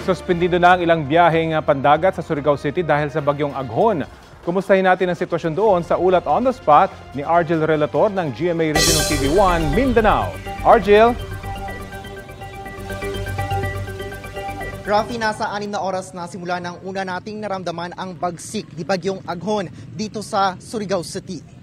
Suspendido na ang ilang biyaheng pandagat sa Surigao City dahil sa bagyong Aghon. Kumustahin natin ang sitwasyon doon sa ulat on the spot ni Argel Relator ng GMA Regional TV1 Mindanao. Argel? Rafi, nasa 6 na oras na simula nang una nating naramdaman ang bagsik ni bagyong Aghon dito sa Surigao City.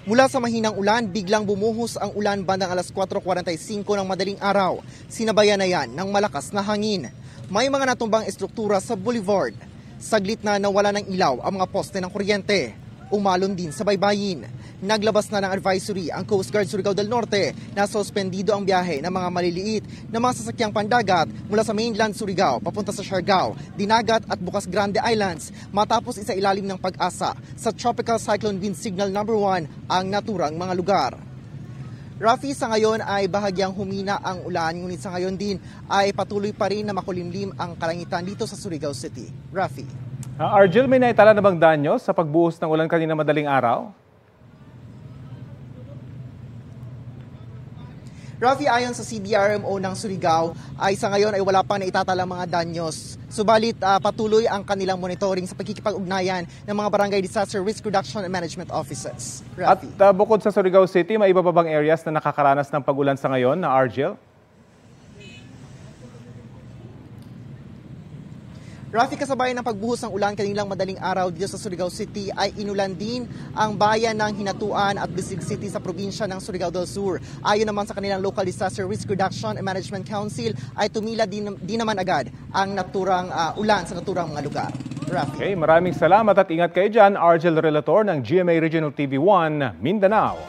Mula sa mahinang ulan, biglang bumuhos ang ulan bandang alas 4:45 ng madaling araw. Sinabayan na yan ng malakas na hangin. May mga natumbang estruktura sa boulevard. Saglit na nawala ng ilaw ang mga poste ng kuryente. Umalon din sa baybayin. Naglabas na ng advisory ang Coast Guard Surigao del Norte na suspendido ang biyahe ng mga maliliit na mga sasakyang pandagat mula sa mainland Surigao papunta sa Siargao, Dinagat at Bukas Grande Islands matapos isa ilalim ng pag-asa sa Tropical Cyclone Wind Signal No. 1 ang naturang mga lugar. Rafi, sa ngayon ay bahagyang humina ang ulan, ngunit sa ngayon din ay patuloy pa rin na makulimlim ang kalangitan dito sa Surigao City. Rafi. Argel, may naitala na bang danyo sa pagbuhos ng ulan kanina madaling araw? Rafi, ayon sa CDRMO ng Surigao, ay sa ngayon ay wala pang naitatalang mga danyos. Subalit patuloy ang kanilang monitoring sa pagkikipag-ugnayan ng mga Barangay Disaster Risk Reduction and Management Offices. Rafi. At bukod sa Surigao City, may iba pa bang areas na nakakaranas ng pag-ulan sa ngayon na Argel? Rafi, kasabay ng pagbuhos ng ulan kanilang madaling araw dito sa Surigao City ay inulan din ang bayan ng Hinatuan at Bisig City sa probinsya ng Surigao del Sur. Ayon naman sa kanilang Local Disaster Risk Reduction and Management Council ay tumila din naman agad ang naturang ulan sa naturang mga lugar. Rafi. Okay, maraming salamat at ingat kayo dyan, Argel Relator ng GMA Regional TV1 Mindanao.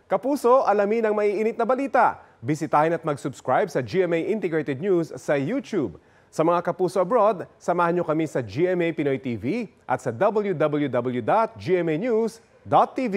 Kapuso, alamin ang maiinit na balita. Bisitahin at mag-subscribe sa GMA Integrated News sa YouTube. Sa mga kapuso abroad, samahan nyo kami sa GMA Pinoy TV at sa www.gmanews.tv.